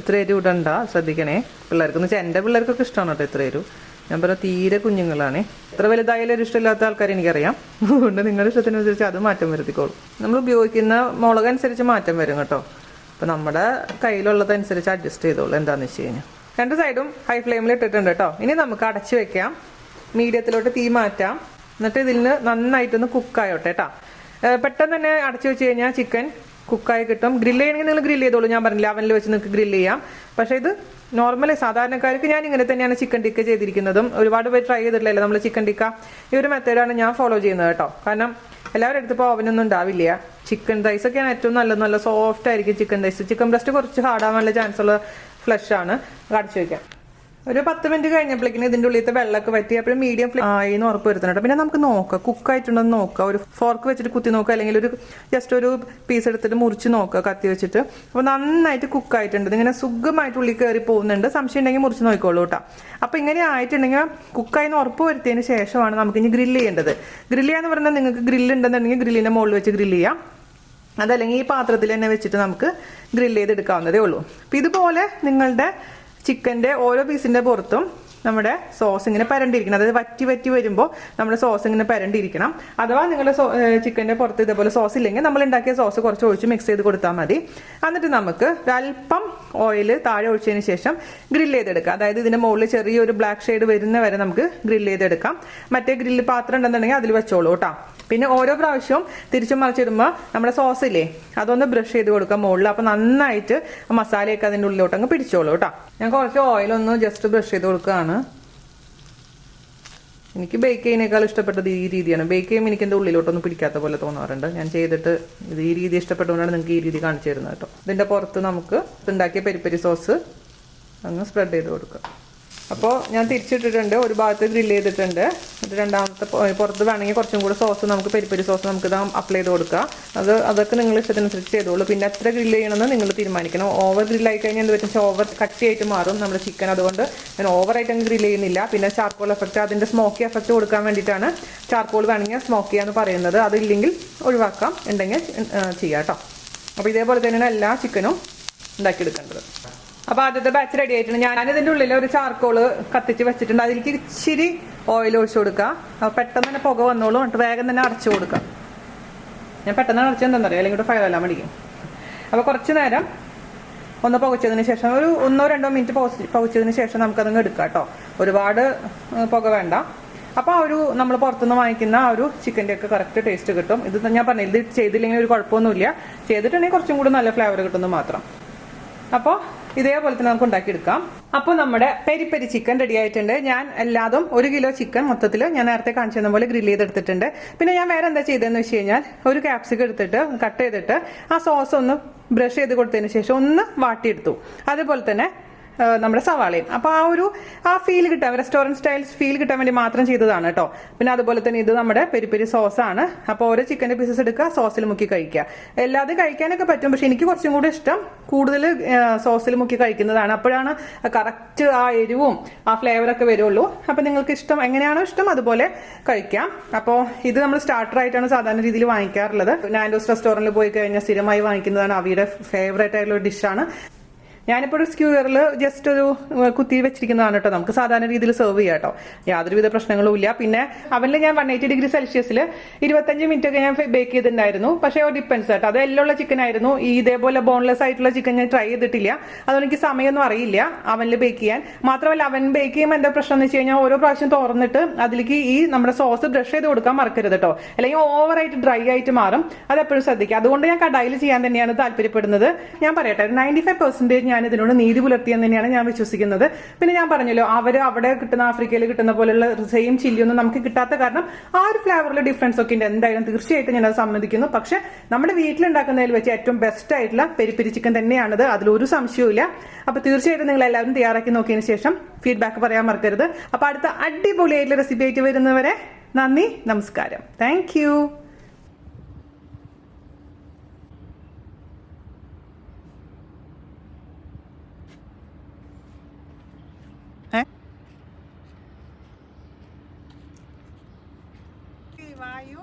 ഇത്ര എരിവ് ഇടണ്ട, ശ്രദ്ധിക്കണേ. പിള്ളേർക്കെന്ന് വെച്ചാൽ എൻ്റെ പിള്ളേർക്കൊക്കെ ഇഷ്ടമാണ് കേട്ടോ ഇത്ര എരിവ്.
ഞാൻ പറയാം തീരെ കുഞ്ഞുങ്ങളാണ്. എത്ര വലുതായാലും ഒരു ഇഷ്ടമില്ലാത്ത ആൾക്കാർ എനിക്കറിയാം. അതുകൊണ്ട് നിങ്ങളുടെ ഇഷ്ടത്തിനനുസരിച്ച് അത് മാറ്റം വരുത്തിക്കോളും. നമ്മൾ ഉപയോഗിക്കുന്ന മുളക് അനുസരിച്ച് മാറ്റം വരും കേട്ടോ. അപ്പോൾ നമ്മുടെ കയ്യിലുള്ളതനുസരിച്ച് അഡ്ജസ്റ്റ് ചെയ്തോളൂ. എന്താണെന്ന് വെച്ച് കഴിഞ്ഞാൽ 2 സൈഡും ഹൈ ഫ്ലെയിമിൽ ഇട്ടിട്ടുണ്ട് കേട്ടോ. ഇനി നമുക്ക് അടച്ച് വെക്കാം. മീഡിയത്തിലോട്ട് തീ മാറ്റാം. എന്നിട്ട് ഇതിൽ നിന്ന് നന്നായിട്ടൊന്ന് കുക്കായോട്ടെ കേട്ടോ. പെട്ടെന്ന് തന്നെ അടച്ചു വെച്ച് കഴിഞ്ഞാൽ ചിക്കൻ കുക്കായി കിട്ടും. ഗ്രില്ല് ചെയ്യണമെങ്കിൽ നിങ്ങൾ ഗ്രില്ല് ചെയ്തോളൂ. ഞാൻ പറഞ്ഞില്ല, അവനിൽ വെച്ച് നിങ്ങൾക്ക് ഗ്രില്ല് ചെയ്യാം. പക്ഷേ ഇത് നോർമലി സാധാരണക്കാർക്ക് ഞാൻ ഇങ്ങനെ തന്നെയാണ് ചിക്കൻ ടിക്ക ചെയ്തിരിക്കുന്നതും. ഒരുപാട് പേര് ട്രൈ ചെയ്തിട്ടില്ലല്ലോ നമ്മൾ ചിക്കൻ ടിക്ക. ഈ ഒരു മെത്തേഡാണ് ഞാൻ ഫോളോ ചെയ്യുന്നത് കേട്ടോ. കാരണം എല്ലാവരുടെ അടുത്ത് ഇപ്പോൾ ഓവനൊന്നും ഉണ്ടാവില്ല. ചിക്കൻ റൈസൊക്കെയാണ് ഏറ്റവും നല്ലത്. നല്ല സോഫ്റ്റ് ആയിരിക്കും ചിക്കൻ റൈസ്. ചിക്കൻ ബ്രസ്റ്റ് കുറച്ച് ഹാർഡാവാനുള്ള ചാൻസ് ഉള്ള ഫ്ലഷ് ആണ്. അടച്ചു വയ്ക്കാം. ഒരു 10 മിനിറ്റ് കഴിഞ്ഞപ്പോഴേക്കും ഇതിൻ്റെ ഉള്ളിലത്തെ വെള്ളമൊക്കെ വറ്റി. അപ്പോഴും മീഡിയം ഫ്ലെയിം ആയിന്ന് ഉറപ്പ് വരുത്തുന്നുണ്ട്. പിന്നെ നമുക്ക് നോക്കാം കുക്കായിട്ടുണ്ടെന്ന് നോക്കാം. ഒരു ഫോർക്ക് വെച്ചിട്ട് കുത്തി നോക്കുക, അല്ലെങ്കിൽ ഒരു ജസ്റ്റ് ഒരു പീസ് എടുത്തിട്ട് മുറിച്ച് നോക്കുക കത്തി വെച്ചിട്ട്. അപ്പോൾ നന്നായിട്ട് കുക്കായിട്ടുണ്ട്. ഇങ്ങനെ സുഖമായിട്ട് ഉള്ളിൽ കയറി പോകുന്നുണ്ട്. സംശയം ഉണ്ടെങ്കിൽ മുറിച്ച് നോക്കിക്കോളൂ കേട്ടോ. അപ്പോൾ ഇങ്ങനെ ആയിട്ടുണ്ടെങ്കിൽ കുക്കായിന്ന് ഉറപ്പ് വരുത്തിയതിന് ശേഷമാണ് നമുക്ക് ഇനി ഗ്രില്ല് ചെയ്യേണ്ടത്. ഗ്രില്ല് ചെയ്യാന്ന് പറഞ്ഞാൽ നിങ്ങൾക്ക് ഗ്രില്ല് ഉണ്ടെന്നുണ്ടെങ്കിൽ ഗ്രില്ലിൻ്റെ മുകളിൽ വെച്ച് ഗ്രില്ല് ചെയ്യാം. അതല്ലെങ്കിൽ ഈ പാത്രത്തിൽ തന്നെ വെച്ചിട്ട് നമുക്ക് ഗ്രില്ല് ചെയ്തെടുക്കാവുന്നതേ ഉള്ളൂ. അപ്പോൾ ഇതുപോലെ നിങ്ങളുടെ ചിക്കൻ്റെ ഓരോ പീസിൻ്റെ പുറത്തും നമ്മുടെ സോസ് ഇങ്ങനെ പരണ്ടിരിക്കണം. അതായത് വറ്റി വറ്റി വരുമ്പോൾ നമ്മുടെ സോസ് ഇങ്ങനെ പരണ്ടിരിക്കണം. അഥവാ നിങ്ങളുടെ ചിക്കൻ്റെ പുറത്ത് ഇതേപോലെ സോസ് ഇല്ലെങ്കിൽ നമ്മൾ ഉണ്ടാക്കിയ സോസ് കുറച്ച് ഒഴിച്ച് മിക്സ് ചെയ്ത് കൊടുത്താൽ മതി. എന്നിട്ട് നമുക്ക് ഒരല്പം ഓയിൽ താഴെ ഒഴിച്ചതിന് ശേഷം ഗ്രില്ല് ചെയ്തെടുക്കാം. അതായത് ഇതിൻ്റെ മുകളിൽ ചെറിയൊരു ബ്ലാക്ക് ഷെയ്ഡ് വരുന്ന വരെ നമുക്ക് ഗ്രില്ല് ചെയ്തെടുക്കാം. മറ്റേ ഗ്രില്ല് പാത്രം ഉണ്ടെന്നുണ്ടെങ്കിൽ അതിൽ വെച്ചോളൂ കേട്ടോ. പിന്നെ ഓരോ പ്രാവശ്യവും തിരിച്ചും മറിച്ചിടുമ്പോൾ നമ്മുടെ സോസ് ഇല്ലേ അതൊന്ന് ബ്രഷ് ചെയ്ത് കൊടുക്കാം മുകളിൽ. അപ്പോൾ നന്നായിട്ട് മസാലയൊക്കെ അതിൻ്റെ ഉള്ളിലോട്ട് അങ്ങ് പിടിച്ചോളൂ കേട്ടോ. ഞാൻ കുറച്ച് ഓയിലൊന്ന് ജസ്റ്റ് ബ്രഷ് ചെയ്ത് കൊടുക്കുകയാണ്. എനിക്ക് ബേക്ക് ചെയ്യുന്നതിനേക്കാൾ ഇഷ്ടപ്പെട്ടത് ഈ രീതിയാണ്. ബേക്ക് ചെയ്യുമ്പോൾ എനിക്ക് എൻ്റെ ഉള്ളിലോട്ടൊന്നും പിടിക്കാത്ത പോലെ തോന്നാറുണ്ട്. ഞാൻ ചെയ്തിട്ട് ഇത് ഈ രീതി ഇഷ്ടപ്പെട്ടുകൊണ്ടാണ് നിങ്ങൾക്ക് ഈ രീതി കാണിച്ചു തരുന്നത് കേട്ടോ. ഇതിൻ്റെ പുറത്ത് നമുക്ക് ഉണ്ടാക്കിയ പെരി പെരി സോസ് അങ്ങ് സ്പ്രെഡ് ചെയ്ത് കൊടുക്കുക. അപ്പോൾ ഞാൻ തിരിച്ചിട്ടിട്ടുണ്ട്. ഒരു ഭാഗത്ത് ഗ്രില്ല് ചെയ്തിട്ടുണ്ട്. ഇത് രണ്ടാമത്തെ പുറത്ത് വേണമെങ്കിൽ കുറച്ചും കൂടെ സോസ് നമുക്ക് പെരി പെരി സോസ് നമുക്ക് ഇത് അപ്ലൈ ചെയ്ത് കൊടുക്കുക. അതൊക്കെ നിങ്ങൾ ഇഷ്ടത്തിനനുസരിച്ച് ചെയ്തോളൂ. പിന്നെ എത്ര ഗ്രില്ല് ചെയ്യണമെന്ന് നിങ്ങൾ തീരുമാനിക്കണം. ഓവർ ഗ്രില്ലായി കഴിഞ്ഞാൽ എന്ത് പറ്റും, ഓവർ കട്ടിയായിട്ട് മാറും നമ്മുടെ ചിക്കൻ. അതുകൊണ്ട് ഞാൻ ഓവറായിട്ട് അങ്ങ് ഗ്രില്ല് ചെയ്യുന്നില്ല. പിന്നെ ചാർക്കോൾ എഫക്റ്റ്, അതിൻ്റെ സ്മോക്കി എഫക്റ്റ് കൊടുക്കാൻ വേണ്ടിയിട്ടാണ് ചാർക്കോൾ വേണമെങ്കിൽ സ്മോക്ക് ചെയ്യാന്ന് പറയുന്നത്. അതില്ലെങ്കിൽ ഒഴിവാക്കാം, ഉണ്ടെങ്കിൽ ചെയ്യാം കേട്ടോ. അപ്പോൾ ഇതേപോലെ തന്നെയാണ് എല്ലാ ചിക്കനും ഉണ്ടാക്കിയെടുക്കേണ്ടത്. അപ്പോൾ ആദ്യത്തെ ബാച്ച് റെഡി ആയിട്ടുണ്ട്. ഞാനിതിൻ്റെ ഉള്ളിൽ ഒരു ചാർക്കോള് കത്തിച്ച് വെച്ചിട്ടുണ്ട്. അതിലേക്ക് ഇച്ചിരി ഓയിൽ ഒഴിച്ചു കൊടുക്കുക. അപ്പോൾ പെട്ടെന്ന് തന്നെ പുക വന്നോളൂ. എന്നിട്ട് വേഗം തന്നെ അടച്ചു കൊടുക്കുക. ഞാൻ പെട്ടെന്ന് അടച്ചു എന്താണെന്നറിയാം, അല്ലെങ്കിൽ ഫയർ എല്ലാം മടിക്കും. അപ്പോൾ കുറച്ച് നേരം ഒന്ന് പുകച്ചതിന് ശേഷം ഒരു 1-2 മിനിറ്റ് പുകച്ചതിന് ശേഷം നമുക്കതങ്ങ് എടുക്കാം കേട്ടോ. ഒരുപാട് പുക വേണ്ട. അപ്പോൾ ആ ഒരു നമ്മൾ പുറത്തുനിന്ന് വാങ്ങിക്കുന്ന ആ ഒരു ചിക്കൻ്റെ ഒക്കെ കറക്റ്റ് ടേസ്റ്റ് കിട്ടും. ഇത് ഞാൻ പറഞ്ഞില്ല, ഇത് ചെയ്തില്ലെങ്കിൽ ഒരു കുഴപ്പമൊന്നുമില്ല. ചെയ്തിട്ടുണ്ടെങ്കിൽ കുറച്ചും കൂടി നല്ല ഫ്ലേവർ കിട്ടുന്നത് മാത്രം. അപ്പോൾ ഇതേപോലെ തന്നെ നമുക്ക് ഉണ്ടാക്കിയെടുക്കാം. അപ്പോൾ നമ്മുടെ പെരി പെരി ചിക്കൻ റെഡി ആയിട്ടുണ്ട്. ഞാൻ എല്ലാതും 1 കിലോ ചിക്കൻ മൊത്തത്തിൽ ഞാൻ നേരത്തെ കാണിച്ചു തന്ന പോലെ ഗ്രില്ല് ചെയ്തെടുത്തിട്ടുണ്ട്. പിന്നെ ഞാൻ വേറെ എന്താ ചെയ്തതെന്ന് വെച്ച് കഴിഞ്ഞാൽ ഒരു ക്യാപ്സിക്കം എടുത്തിട്ട് കട്ട് ചെയ്തിട്ട് ആ സോസ് ഒന്ന് ബ്രഷ് ചെയ്ത് കൊടുത്തതിന് ശേഷം ഒന്ന് വാട്ടിയെടുത്തു. അതുപോലെ തന്നെ നമ്മുടെ സവാളയും. അപ്പോൾ ആ ഫീൽ കിട്ടാൻ, റെസ്റ്റോറൻറ്റ് സ്റ്റൈൽ ഫീൽ കിട്ടാൻ വേണ്ടി മാത്രം ചെയ്തതാണ് കേട്ടോ. പിന്നെ അതുപോലെ തന്നെ ഇത് നമ്മുടെ പെരി പെരി സോസാണ്. അപ്പോൾ ഓരോ ചിക്കൻ്റെ പീസസ് എടുക്കുക, സോസിൽ മുക്കി കഴിക്കുക. എല്ലാതും കഴിക്കാനൊക്കെ പറ്റും, പക്ഷെ എനിക്ക് കുറച്ചും കൂടി ഇഷ്ടം കൂടുതൽ സോസിൽ മുക്കി കഴിക്കുന്നതാണ്. അപ്പോഴാണ് കറക്റ്റ് ആ എരിവും ആ ഫ്ലേവറൊക്കെ വരുള്ളൂ. അപ്പോൾ നിങ്ങൾക്ക് ഇഷ്ടം എങ്ങനെയാണോ ഇഷ്ടം അതുപോലെ കഴിക്കാം. അപ്പോൾ ഇത് നമ്മൾ സ്റ്റാർട്ടറായിട്ടാണ് സാധാരണ രീതിയിൽ വാങ്ങിക്കാറുള്ളത്. നാൻഡോസ് റെസ്റ്റോറൻറ്റിൽ പോയി കഴിഞ്ഞാൽ സ്ഥിരമായി വാങ്ങിക്കുന്നതാണ്. അവയുടെ ഫേവറേറ്റ് ആയിട്ടുള്ള ഡിഷാണ്. ഞാനിപ്പോൾ ഒരു സ്ക്യൂറിൽ ജസ്റ്റ് ഒരു കുത്തി വെച്ചിരിക്കുന്നതാണ് കേട്ടോ. നമുക്ക് സാധാരണ രീതിയിൽ സെർവ് ചെയ്യാം കേട്ടോ. യാതൊരുവിധ പ്രശ്നങ്ങളും ഇല്ല. പിന്നെ അവനിൽ ഞാൻ 180 ഡിഗ്രി സെൽഷ്യസിൽ 25 മിനിറ്റ് ഒക്കെ ഞാൻ ബേക്ക് ചെയ്തിട്ടുണ്ടായിരുന്നു. പക്ഷേ ഡിപ്പെൻസ് കേട്ടോ. അത് എല്ലുള്ള ചിക്കൻ ആയിരുന്നു. ഇതേപോലെ ബോൺലെസ് ആയിട്ടുള്ള ചിക്കൻ ഞാൻ ട്രൈ ചെയ്തിട്ടില്ല. അതുകൊണ്ട് എനിക്ക് സമയമൊന്നും അറിയില്ല അവനിൽ ബേക്ക് ചെയ്യാൻ. മാത്രമല്ല അവൻ ബേക്ക് ചെയ്യുമ്പോൾ എന്താ പ്രശ്നം എന്ന് വെച്ച് കഴിഞ്ഞാൽ ഓരോ പ്രാവശ്യം തുറന്നിട്ട് അതിലേക്ക് ഈ നമ്മുടെ സോസ് ബ്രഷ് ചെയ്ത് കൊടുക്കാൻ മറക്കരുത് കേട്ടോ. അല്ലെങ്കിൽ ഓവറായിട്ട് ഡ്രൈ ആയിട്ട് മാറും. അതെപ്പോഴും ശ്രദ്ധിക്കുക. അതുകൊണ്ട് ഞാൻ കടായിൽ ചെയ്യാൻ തന്നെയാണ് താല്പര്യപ്പെടുന്നത്. ഞാൻ പറയട്ടെ, 95% ഞാൻ ഇതിനോട് നീതി പുലർത്തിയെന്ന് തന്നെയാണ് ഞാൻ വിശ്വസിക്കുന്നത്. പിന്നെ ഞാൻ പറഞ്ഞല്ലോ, അവിടെ കിട്ടുന്ന ആഫ്രിക്കയിൽ കിട്ടുന്ന പോലെയുള്ള സെയിം ചില്ലിയൊന്നും നമുക്ക് കിട്ടാത്ത കാരണം ആ ഒരു ഫ്ലേവറിൽ ഡിഫറൻസ് ഒക്കെ ഉണ്ട്. എന്തായാലും തീർച്ചയായിട്ടും ഞാനത് സമ്മതിക്കുന്നു. പക്ഷെ നമ്മുടെ വീട്ടിലുണ്ടാക്കുന്നതിൽ വെച്ച് ഏറ്റവും ബെസ്റ്റ് ആയിട്ടുള്ള പെരി പെരി ചിക്കൻ തന്നെയാണത്. അതിലൊരു സംശയവും. അപ്പൊ തീർച്ചയായിട്ടും നിങ്ങൾ എല്ലാവരും തയ്യാറാക്കി നോക്കിയതിന് ശേഷം ഫീഡ്ബാക്ക് പറയാൻ മറക്കരുത്. അപ്പൊ അടുത്ത അടിപൊളിയായിട്ടുള്ള റെസിപ്പി ആയിട്ട് വരുന്നവരെ നന്ദി, നമസ്കാരം. Thank you. വായു